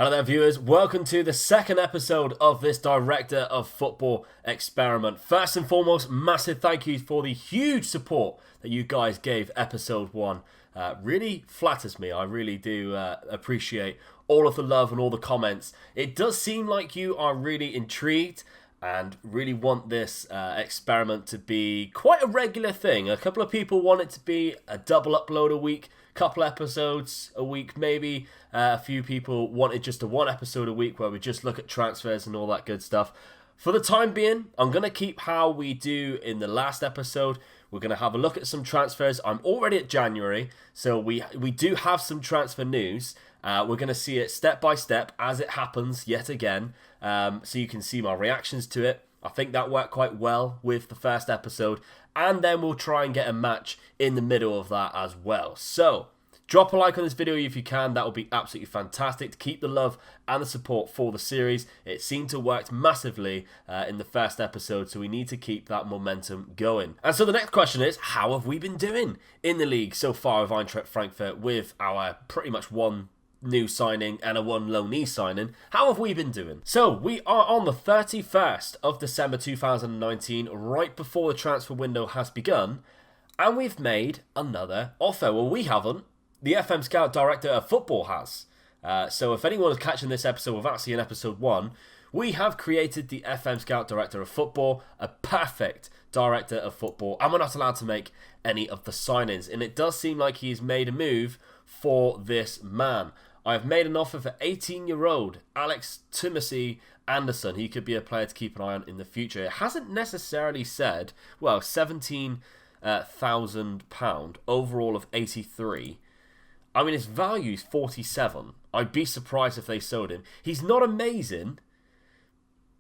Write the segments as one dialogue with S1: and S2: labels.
S1: Hello there viewers, welcome to the second episode of this Director of Football experiment. First and foremost, massive thank you for the huge support that you guys gave episode 1. Really flatters me, I really do appreciate all of the love and all the comments. It does seem like you are really intrigued and really want this experiment to be quite a regular thing. A couple of people want it to be a double upload a week, couple episodes a week maybe. A few people wanted just a one episode a week where we just look at transfers and all that good stuff. For the time being, I'm going to keep how we do in the last episode. We're going to have a look at some transfers. I'm already at January, so we do have some transfer news. We're going to see it step by step as it happens yet again, so you can see my reactions to it. I think that worked quite well with the first episode, and then we'll try and get a match in the middle of that as well. So drop a like on this video if you can. That would be absolutely fantastic to keep the love and the support for the series. It seemed to work massively in the first episode, so we need to keep that momentum going. And so the next question is, how have we been doing in the league so far with Eintracht Frankfurt with our pretty much one new signing and a one loanee signing? How have we been doing? So we are on the 31st of December 2019, right before the transfer window has begun, and we've made another offer. Well, we haven't. The FM Scout Director of Football has. So if anyone is catching this episode without seeing episode 1, we have created the FM Scout Director of Football, a perfect Director of Football, and we're not allowed to make any of the signings. And it does seem like he's made a move for this man. I've made an offer for 18-year-old Alex Timothy Anderson. He could be a player to keep an eye on in the future. It hasn't necessarily said, well, £17,000 overall of 83. I mean, his value is 47. I'd be surprised if they sold him. He's not amazing,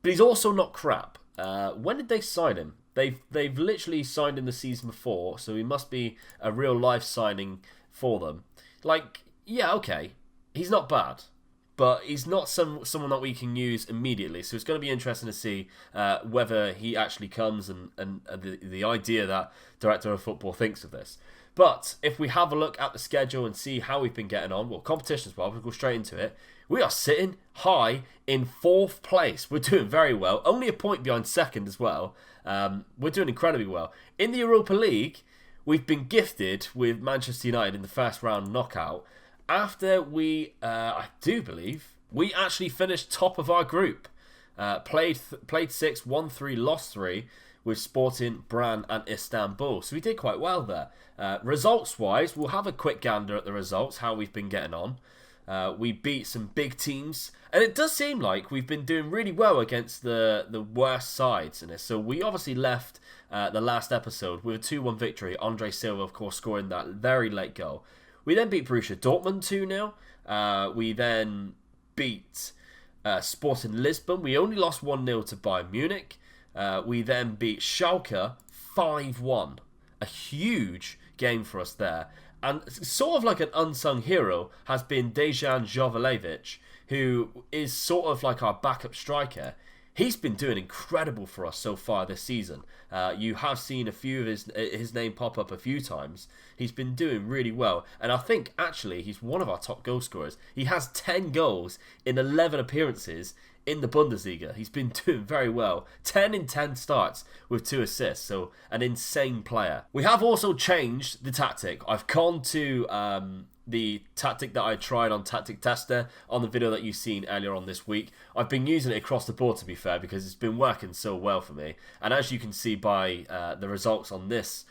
S1: but he's also not crap. When did they sign him? They've literally signed him the season before, so he must be a real life signing for them. Like, yeah, okay, he's not bad, but he's not someone that we can use immediately. So it's going to be interesting to see whether he actually comes and the idea that Director of Football thinks of this. But if we have a look at the schedule and see how we've been getting on, well, competition as well, we'll go straight into it. We are sitting high in 4th place. We're doing very well. Only a point behind 2nd as well. We're doing incredibly well. In the Europa League, we've been gifted with Manchester United in the first round knockout. After we, I do believe, we actually finished top of our group. Played 6, won 3, lost 3. With Sporting, Bran and Istanbul. So we did quite well there. Results-wise, we'll have a quick gander at the results, how we've been getting on. We beat some big teams. And it does seem like we've been doing really well against the worst sides in this. So we obviously left the last episode with a 2-1 victory. Andre Silva, of course, scoring that very late goal. We then beat Borussia Dortmund 2-0. We then beat Sporting Lisbon. We only lost 1-0 to Bayern Munich. We then beat Schalke 5-1. A huge game for us there. And sort of like an unsung hero has been Dejan Jovalevic, who is sort of like our backup striker. He's been doing incredible for us so far this season. You have seen a few of his name pop up a few times. He's been doing really well. And I think, actually, he's one of our top goal scorers. He has 10 goals in 11 appearances in the Bundesliga. He's been doing very well. 10 in 10 starts with 2 assists, so an insane player. We have also changed the tactic. I've gone to the tactic that I tried on Tactic Tester on the video that you've seen earlier on this week. I've been using it across the board, to be fair, because it's been working so well for me. And as you can see by the results on this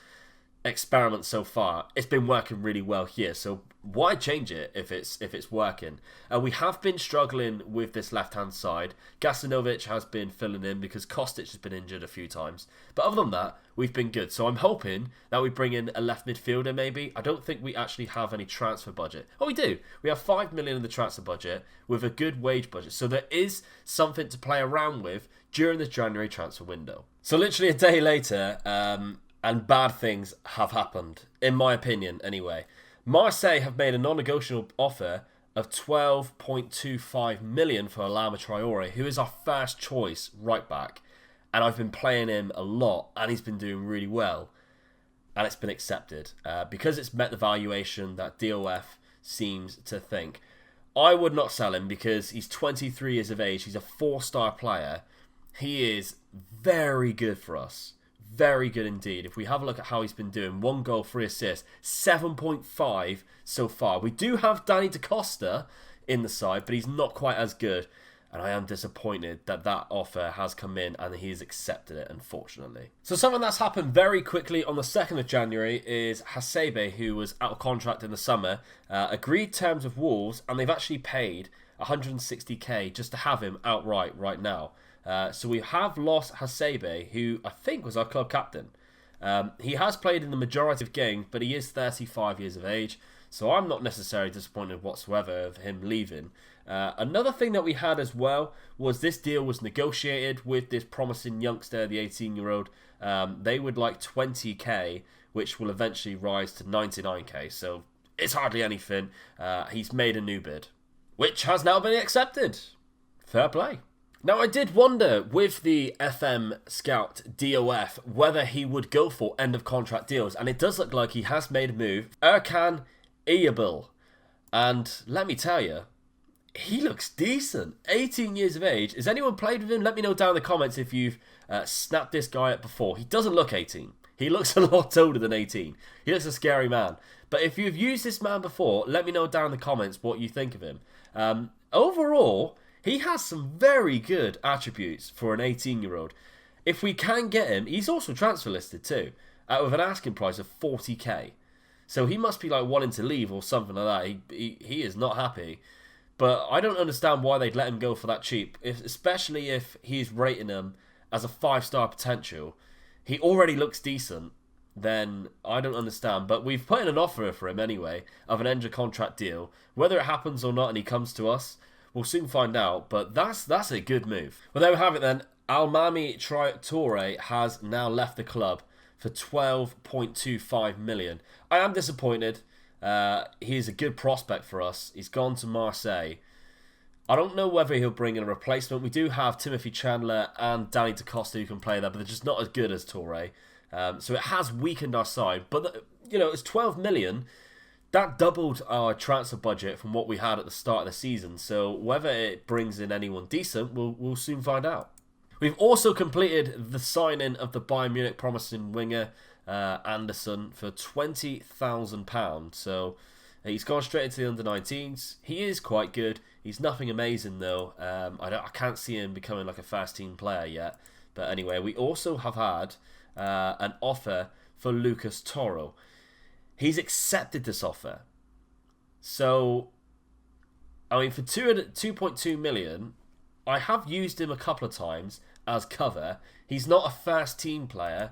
S1: experiment so far, it's been working really well here. So why change it if it's working? We have been struggling with this left hand side. Gasanovic has been filling in because Kostic has been injured a few times, but other than that, we've been good. So I'm hoping that we bring in a left midfielder maybe. I don't think we actually have any transfer budget. Oh, we do. We have 5 million in the transfer budget with a good wage budget, so there is something to play around with during the January transfer window. So literally a day later, and bad things have happened, in my opinion anyway. Marseille have made a non-negotiable offer of 12.25 million for Alama Traore, who is our first choice right back. And I've been playing him a lot, and he's been doing really well. And it's been accepted because it's met the valuation that DOF seems to think. I would not sell him because he's 23 years of age. He's a 4-star player. He is very good for us. Very good indeed. If we have a look at how he's been doing, 1 goal, 3 assists, 7.5 so far. We do have Danny DaCosta in the side, but he's not quite as good. And I am disappointed that that offer has come in and he's accepted it, unfortunately. So something that's happened very quickly on the 2nd of January is Hasebe, who was out of contract in the summer, agreed terms with Wolves, and they've actually paid 160k just to have him outright right now. So we have lost Hasebe, who I think was our club captain. He has played in the majority of games, but he is 35 years of age, so I'm not necessarily disappointed whatsoever of him leaving. Another thing that we had as well was this deal was negotiated with this promising youngster, the 18-year-old. They would like 20k, which will eventually rise to 99k, so it's hardly anything. He's made a new bid, which has now been accepted. Fair play. Now, I did wonder with the FM Scout DOF whether he would go for end-of-contract deals, and it does look like he has made a move. Erkan Iyabil. And let me tell you, he looks decent. 18 years of age. Has anyone played with him? Let me know down in the comments if you've snapped this guy up before. He doesn't look 18. He looks a lot older than 18. He looks a scary man. But if you've used this man before, let me know down in the comments what you think of him. Overall, he has some very good attributes for an 18-year-old. If we can get him, he's also transfer listed too, with an asking price of 40k. So he must be like wanting to leave or something like that. He is not happy. But I don't understand why they'd let him go for that cheap, especially if he's rating him as a 5-star potential. He already looks decent, then I don't understand. But we've put in an offer for him anyway of an end-of-contract deal. Whether it happens or not and he comes to us, we'll soon find out, but that's a good move. Well, there we have it then. Almami Traore has now left the club for 12.25 million. I am disappointed. He's a good prospect for us. He's gone to Marseille. I don't know whether he'll bring in a replacement. We do have Timothy Chandler and Danny DaCosta who can play there, but they're just not as good as Traore. So it has weakened our side. But, it's 12 million. That doubled our transfer budget from what we had at the start of the season. So whether it brings in anyone decent, we'll soon find out. We've also completed the signing of the Bayern Munich promising winger, Anderson, for £20,000. So he's gone straight into the under-19s. He is quite good. He's nothing amazing though. I can't see him becoming like a first team player yet. But anyway, we also have had an offer for Lucas Toro. He's accepted this offer. So, I mean, for 2.2 million, I have used him a couple of times as cover. He's not a first team player,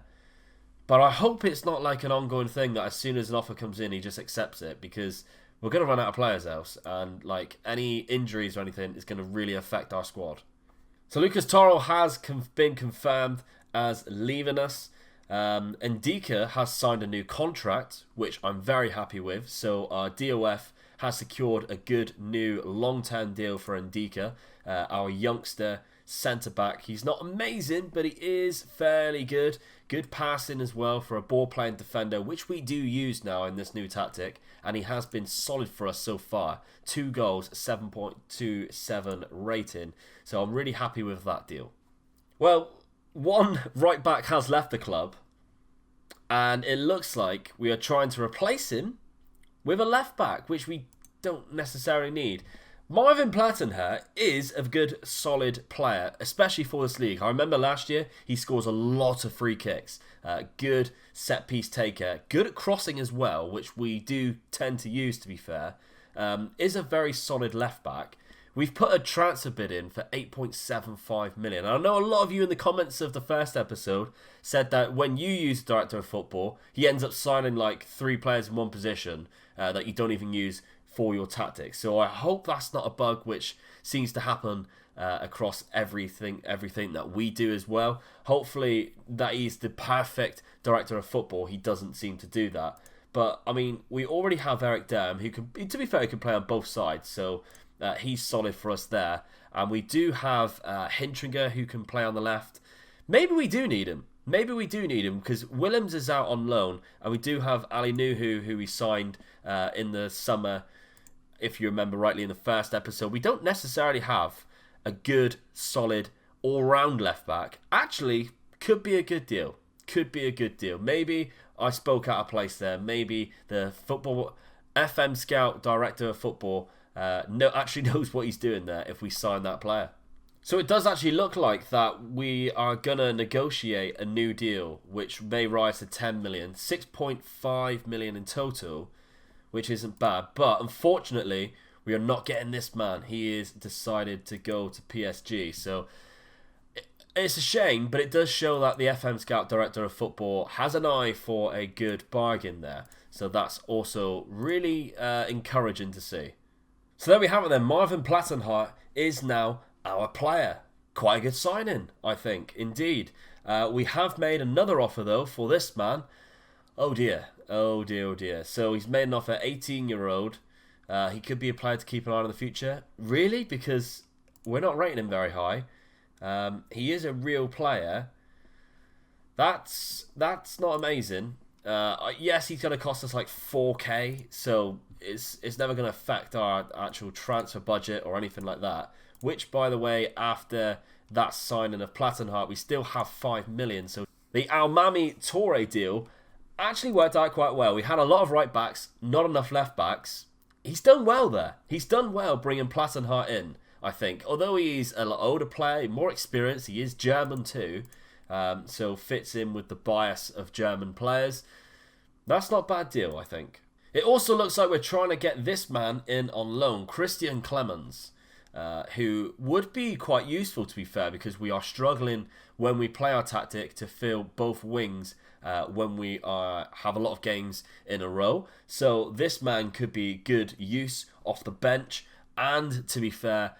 S1: but I hope it's not like an ongoing thing that as soon as an offer comes in, he just accepts it, because we're going to run out of players else, and like any injuries or anything is going to really affect our squad. So Lucas Toro has been confirmed as leaving us. Ndika has signed a new contract, which I'm very happy with. So our DOF has secured a good new long-term deal for Ndika, our youngster centre-back. He's not amazing, but he is fairly good. Good passing as well for a ball-playing defender, which we do use now in this new tactic. And he has been solid for us so far. 2 goals, 7.27 rating. So I'm really happy with that deal. Well, one right back has left the club, and it looks like we are trying to replace him with a left back, which we don't necessarily need. Marvin Plattenherr is a good, solid player, especially for this league. I remember last year he scores a lot of free kicks. Good set-piece taker, good at crossing as well, which we do tend to use, to be fair. Is a very solid left back. We've put a transfer bid in for 8.75 million. And I know a lot of you in the comments of the first episode said that when you use Director of Football, he ends up signing like 3 players in one position that you don't even use for your tactics. So I hope that's not a bug which seems to happen across everything that we do as well. Hopefully that he's the perfect Director of Football. He doesn't seem to do that. But, I mean, we already have Eric Derm, who can, to be fair, he can play on both sides. So he's solid for us there. And we do have Hintringer, who can play on the left. Maybe we do need him. Because Willems is out on loan. And we do have Ali Nuhu, who we signed in the summer. if you remember rightly in the first episode, we don't necessarily have a good, solid, all-round left-back. Actually, could be a good deal. Could be a good deal. Maybe I spoke out of place there. Maybe the football FM scout director of football actually knows what he's doing there if we sign that player. So it does actually look like that we are going to negotiate a new deal, which may rise to 10 million, 6.5 million in total, which isn't bad. But unfortunately, we are not getting this man. He is decided to go to PSG. So it's a shame, but it does show that the FM Scout Director of Football has an eye for a good bargain there. So that's also really encouraging to see. So there we have it then. Marvin Plattenhardt is now our player. Quite a good signing, I think, indeed. We have made another offer, though, for this man. Oh dear. Oh dear, oh dear. So he's made an offer, 18-year-old. He could be a player to keep an eye on in the future. Really? Because we're not rating him very high. He is a real player. That's not amazing. Yes, he's going to cost us like 4k, so it's never going to affect our actual transfer budget or anything like that. Which, by the way, after that signing of Plattenhardt, we still have 5 million. So the Almami Toure deal actually worked out quite well. We had a lot of right backs, not enough left backs. He's done well there. He's done well bringing Plattenhardt in, I think. Although he's a lot older player, more experienced, he is German too. So fits in with the bias of German players. That's not a bad deal, I think. It also looks like we're trying to get this man in on loan, Christian Klemenz, who would be quite useful, to be fair, because we are struggling when we play our tactic to fill both wings when we have a lot of games in a row. So this man could be good use off the bench, and to be fair,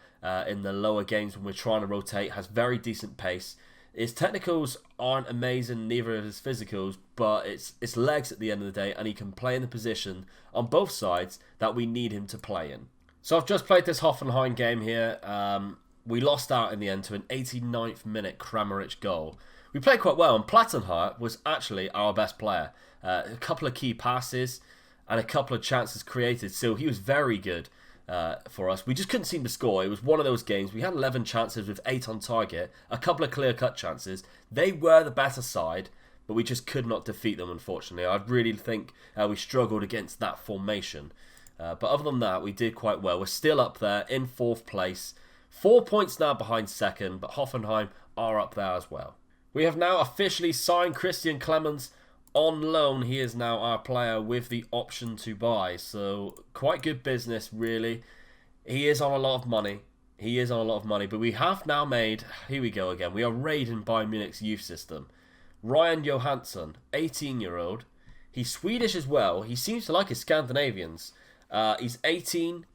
S1: in the lower games when we're trying to rotate, has very decent pace. His technicals aren't amazing, neither of his physicals, but it's legs at the end of the day, and he can play in the position on both sides that we need him to play in. So I've just played this Hoffenheim game here. We lost out in the end to an 89th minute Kramaric goal. We played quite well, and Plattenhardt was actually our best player. A couple of key passes and a couple of chances created, so he was very good for us. We just couldn't seem to score. It was one of those games. We had 11 chances with 8 on target, a couple of clear-cut chances. They were the better side, but we just could not defeat them, unfortunately. I really think we struggled against that formation. But other than that, we did quite well. We're still up there in 4th place. 4 points now behind second, but Hoffenheim are up there as well. We have now officially signed Christian Klemenz on loan. He is now our player with the option to buy. So quite good business, really. He is on a lot of money. But we have now made... Here we go again. We are raiding Bayern Munich's youth system. Ryan Johansen, 18-year-old. He's Swedish as well. He seems to like his Scandinavians. He's 18,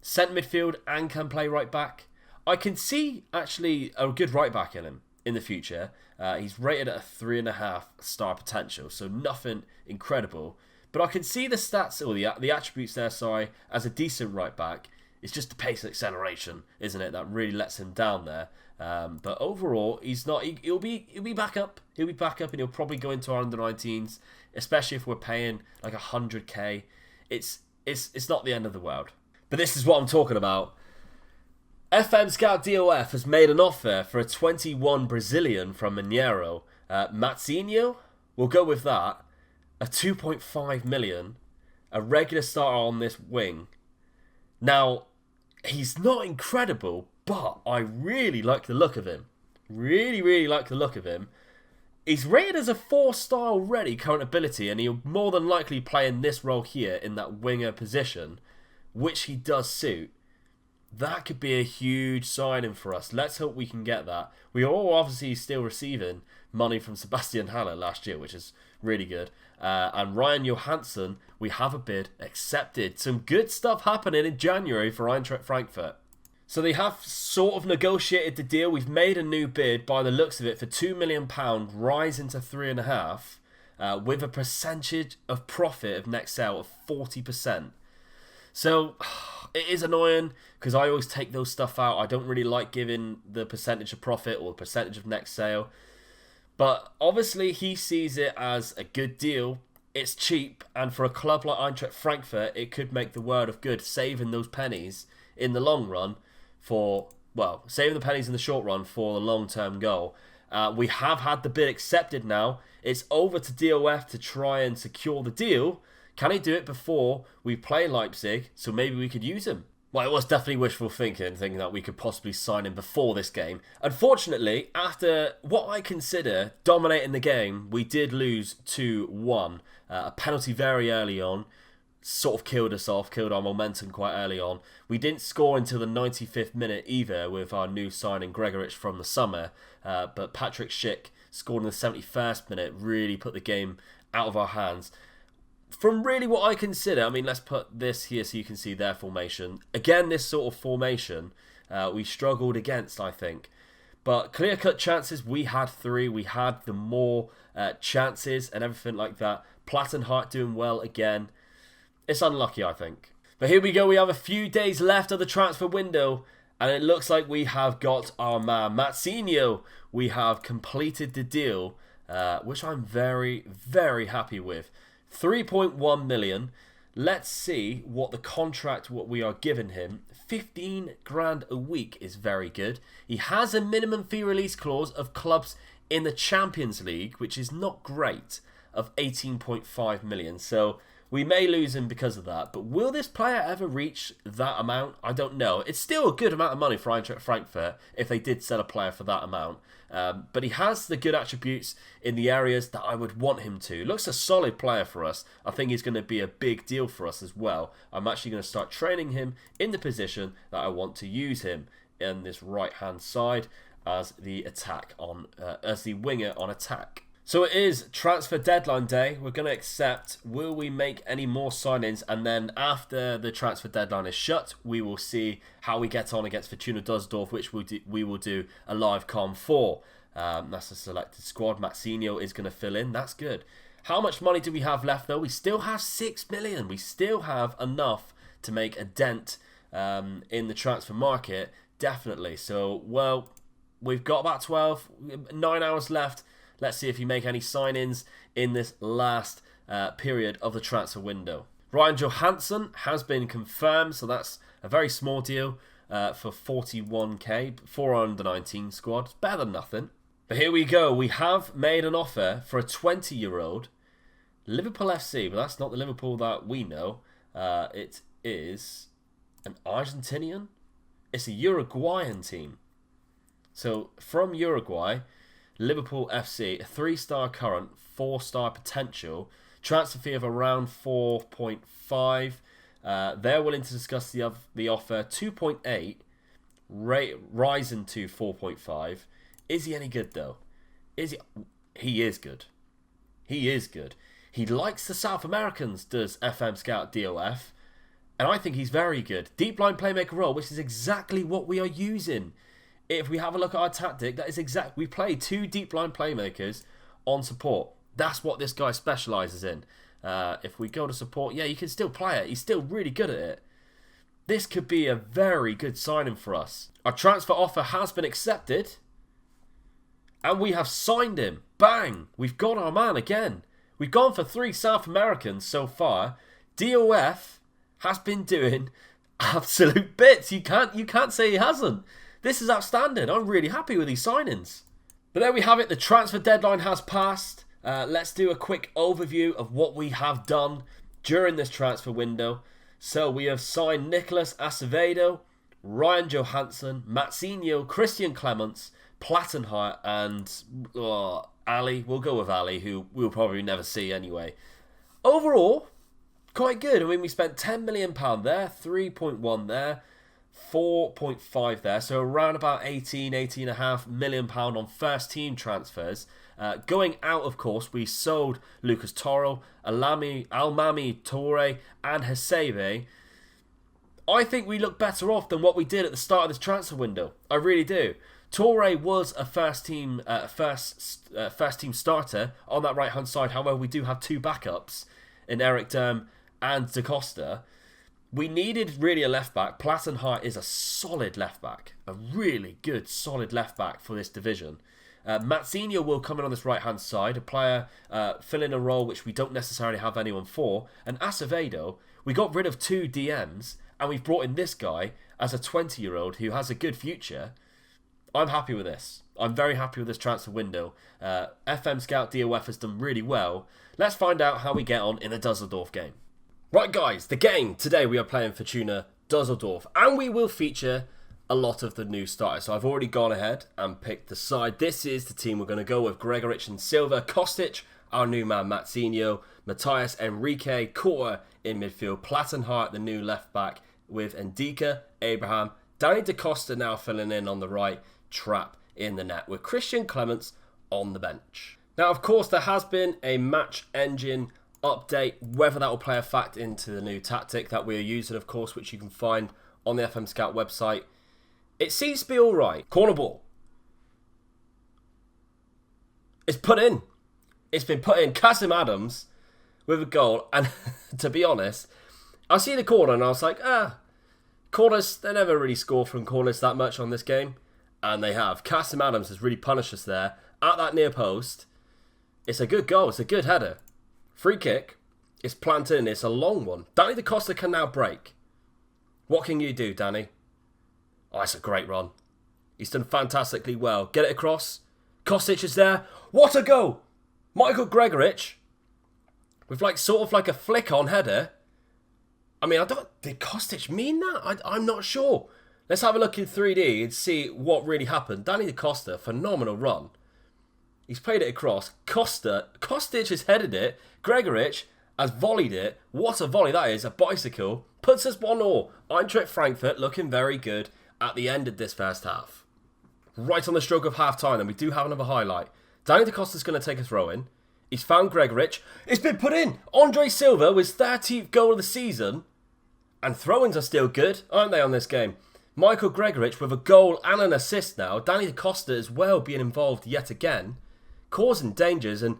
S1: centre midfield, and can play right back. I can see actually a good right back in him in the future. He's rated at a 3.5 star potential, so nothing incredible. But I can see the stats, or the attributes there, as a decent right back. It's just the pace and acceleration, isn't it, that really lets him down there. But overall, he's not. He'll be back up. He'll be back up, and he'll probably go into our under-19s, especially if we're paying like 100k. It's not the end of the world. But this is what I'm talking about. FM Scout DOF has made an offer for a 21 Brazilian from Mineiro. Matzinho, we'll go with that. A 2.5 million. A regular starter on this wing. Now, he's not incredible, but I really like the look of him. Really like the look of him. He's rated as a 4-star already, current ability, and he'll more than likely play in this role here in that winger position, which he does suit. That could be a huge signing for us. Let's hope we can get that. We are all obviously still receiving money from Sebastian Haller last year, which is really good. And Ryan Johansen, we have a bid accepted. Some good stuff happening in January for Eintracht Frankfurt. So they have sort of negotiated the deal. We've made a new bid, by the looks of it, for £2 million, rising to 3.5, with a percentage of profit of next sale of 40%. So it is annoying because I always take those stuff out. I don't really like giving the percentage of profit or the percentage of next sale. But obviously he sees it as a good deal. it's cheap, and for a club like Eintracht Frankfurt, it could make the world of good, saving those pennies in the long run for, well, saving the pennies in the short run for the long-term goal. We have had the bid accepted now. It's over to DOF to try and secure the deal. Can he do it before we play Leipzig? So maybe we could use him. Well, it was definitely wishful thinking that we could possibly sign him before this game. Unfortunately, after what I consider dominating the game, we did lose 2-1. A penalty very early on sort of killed us off, killed our momentum quite early on. We didn't score until the 95th minute either with our new signing Gregoritsch from the summer. But Patrick Schick scored in the 71st minute, really put the game out of our hands. From really what I consider, I mean, let's put this here so you can see their formation. Again, this sort of formation we struggled against, I think. But clear-cut chances, we had 3. We had the more chances and everything like that. Plattenhardt doing well again. It's unlucky, I think. But here we go. We have a few days left of the transfer window. And it looks like we have got our man, Matsinho. We have completed the deal, which I'm very, very happy with. 3.1 million. Let's see what the contract, what we are giving him. 15 grand a week is very good. He has a minimum fee release clause of clubs in the Champions League, which is not great, of 18.5 million. So we may lose him because of that. But will this player ever reach that amount? I don't know. It's still a good amount of money for Eintracht Frankfurt if they did sell a player for that amount. But he has the good attributes in the areas that I would want him to. Looks a solid player for us. I think he's going to be a big deal for us as well. I'm actually going to start training him in the position that I want to use him in this right-hand side as the attack on as the winger on attack. So it is transfer deadline day. We're going to accept. Will we make any more signings? And then after the transfer deadline is shut, we will see how we get on against Fortuna Düsseldorf, which we will do a live com for. That's the selected squad. Matsinho is going to fill in. That's good. How much money do we have left, though? We still have 6 million. We still have enough to make a dent in the transfer market. Definitely. So, well, we've got about 9 hours left. Let's see if you make any sign-ins in this last period of the transfer window. Ryan Johansen has been confirmed, so that's a very small deal for 41k for our under-19 squad. It's better than nothing. But here we go. We have made an offer for a 20-year-old Liverpool FC, but that's not the Liverpool that we know. It is an Argentinian. It's a Uruguayan team. So from Uruguay, Liverpool FC, a 3-star current, 4-star potential, transfer fee of around 4.5. They're willing to discuss the offer 2.8, rising to 4.5. Is he any good though? Is he? He is good. He is good. He likes the South Americans, does FM Scout DOF, and I think he's very good. Deep line playmaker role, which is exactly what we are using. If we have a look at our tactic, that is exact. We play 2 deep line playmakers on support. That's what this guy specialises in. If we go to support, yeah, you can still play it. He's still really good at it. This could be a very good signing for us. Our transfer offer has been accepted. And we have signed him. Bang! We've got our man again. We've gone for 3 South Americans so far. DOF has been doing absolute bits. You can't say he hasn't. This is outstanding. I'm really happy with these signings. But there we have it. The transfer deadline has passed. Let's do a quick overview of what we have done during this transfer window. So we have signed Nicolas Acevedo, Ryan Johansen, Matsinho, Christian Klemenz, Plattenhardt, and Ali. We'll go with Ali, who we'll probably never see anyway. Overall, quite good. I mean, we spent £10 million there, 3.1 there. 4.5 there, so around about 18.5 million pound on first team transfers. Going out, of course, we sold Lucas Toro, Almami Toure, and Hasebe. I think we look better off than what we did at the start of this transfer window. I really do. Toure was a first team starter on that right hand side. However, we do have 2 backups in Eric Durm and Da Costa. We needed really a left back. Plattenhardt is a solid left back, a really good solid left back for this division. Mazzino will come in on this right-hand side, a player filling a role which we don't necessarily have anyone for. And Acevedo, we got rid of 2 DMs, and we've brought in this guy as a 20-year-old who has a good future. I'm happy with this. I'm very happy with this transfer window. FM Scout DOF has done really well. Let's find out how we get on in the Dusseldorf game. Right, guys, the game. Today we are playing Fortuna Dusseldorf, and we will feature a lot of the new starters. So I've already gone ahead and picked the side. This is the team we're going to go with. Gregoritsch and Silva, Kostic, our new man Mazzino, Matthias Enrique, Korte in midfield, Plattenhardt, the new left back, with Ndika, Abraham, Danny Da Costa now filling in on the right, Trapp in the net, with Christian Klemenz on the bench. Now, of course, there has been a match engine update. Whether that will play a fact into the new tactic that we are using, of course, which you can find on the FM Scout website. It seems to be alright. Corner ball. It's put in. It's been put in. Kasim Adams with a goal. And to be honest, I see the corner and I was like, corners, they never really score from corners that much on this game. And they have. Kasim Adams has really punished us there at that near post. It's a good goal. It's a good header. Free kick. It's planted in. It's a long one. Danny Da Costa can now break. What can you do, Danny? Oh, it's a great run. He's done fantastically well. Get it across. Kostic is there. What a goal! Michael Gregoritsch with sort of like a flick-on header. I mean, did Kostic mean that? I'm not sure. Let's have a look in 3D and see what really happened. Danny Da Costa, phenomenal run. He's played it across. Kostic has headed it. Gregoritsch has volleyed it. What a volley that is. A bicycle. Puts us 1-1. Eintracht Frankfurt looking very good at the end of this first half. Right on the stroke of half-time, and we do have another highlight. Danny Da Costa's going to take a throw-in. He's found Gregoritsch. It's been put in. Andre Silva with his 13th goal of the season. And throw-ins are still good, aren't they, on this game? Michael Gregoritsch with a goal and an assist now. Danny Da Costa as well being involved yet again, causing dangers, and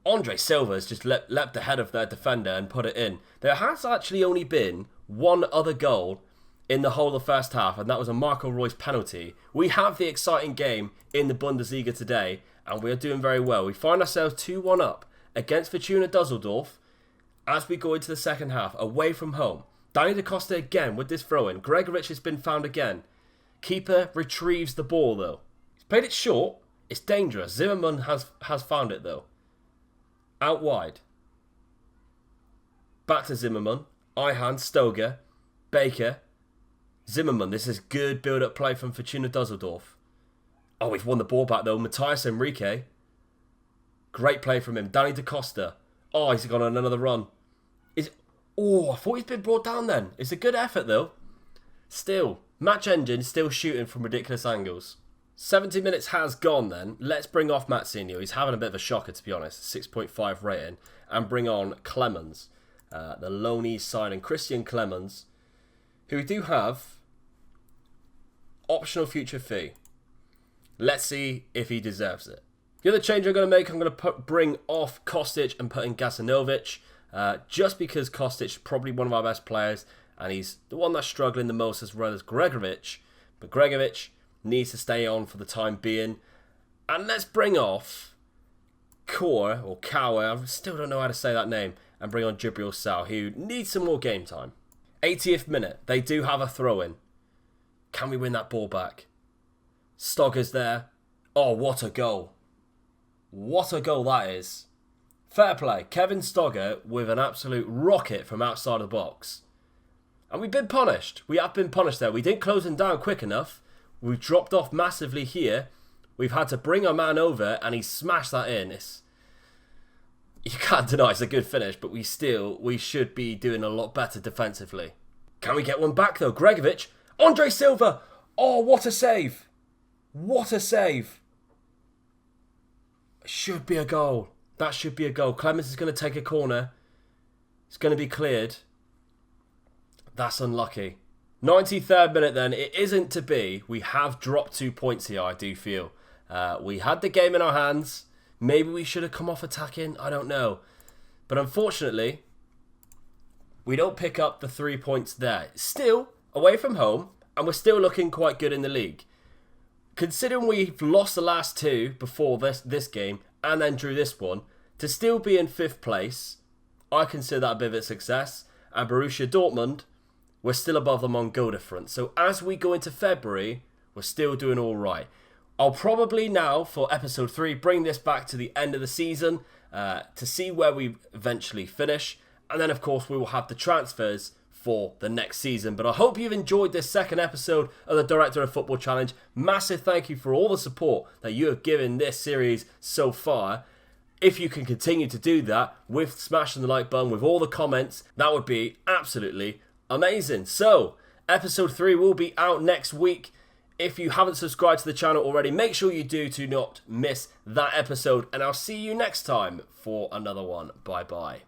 S1: Andre Silva has just leapt ahead of their defender and put it in. There has actually only been one other goal in the whole of the first half, and that was a Marco Reus penalty. We have the exciting game in the Bundesliga today, and we are doing very well. We find ourselves 2-1 up against Fortuna Dusseldorf as we go into the second half, away from home. Danny Da Costa again with this throw-in. Gregoritsch has been found again. Keeper retrieves the ball, though. He's played it short. It's dangerous. Zimmerman has found it, though. Out wide. Back to Zimmerman. Ihan, Stoger, Baker, Zimmerman. This is good build-up play from Fortuna Dusseldorf. Oh, we've won the ball back, though. Matthias Enrique. Great play from him. Danny Da Costa. Oh, he's gone on another run. Oh, I thought he's been brought down then. It's a good effort, though. Still, match engine still shooting from ridiculous angles. 70 minutes has gone then. Let's bring off Mazzino. He's having a bit of a shocker, to be honest. 6.5 rating. And bring on Klemenz. The Loney side, and Christian Klemenz, who we do have optional future fee. Let's see if he deserves it. The other change I'm going to make, I'm going to bring off Kostic and put in Gasanovic. Just because Kostic is probably one of our best players, and he's the one that's struggling the most, as well as Gregoritsch. But Gregoritsch needs to stay on for the time being. And let's bring off Kaur, or Kaur, I still don't know how to say that name, and bring on Jibril Sal, who needs some more game time. 80th minute, they do have a throw-in. Can we win that ball back? Stogger's there. Oh, what a goal. What a goal that is. Fair play. Kevin Stogger with an absolute rocket from outside the box. And we've been punished. We have been punished there. We didn't close him down quick enough. We've dropped off massively here. We've had to bring our man over, and he smashed that in. You can't deny it's a good finish, but we should be doing a lot better defensively. Can we get one back, though? Gregoritsch. Andre Silva. Oh, what a save. What a save. Should be a goal. That should be a goal. Clemens is going to take a corner. It's going to be cleared. That's unlucky. 93rd minute then. It isn't to be. We have dropped 2 points here, I do feel. We had the game in our hands. Maybe we should have come off attacking. I don't know. But unfortunately, we don't pick up the 3 points there. Still, away from home, and we're still looking quite good in the league. considering we've lost the last two before this game and then drew this one, to still be in 5th place, I consider that a bit of a success. And Borussia Dortmund, we're still above them on goal difference. So as we go into February, we're still doing all right. I'll probably now, for episode 3, bring this back to the end of the season to see where we eventually finish. And then, of course, we will have the transfers for the next season. But I hope you've enjoyed this second episode of the Director of Football Challenge. Massive thank you for all the support that you have given this series so far. If you can continue to do that with smashing the like button, with all the comments, that would be absolutely amazing. So, episode 3 will be out next week. If you haven't subscribed to the channel already, make sure you do to not miss that episode. And I'll see you next time for another one. Bye-bye.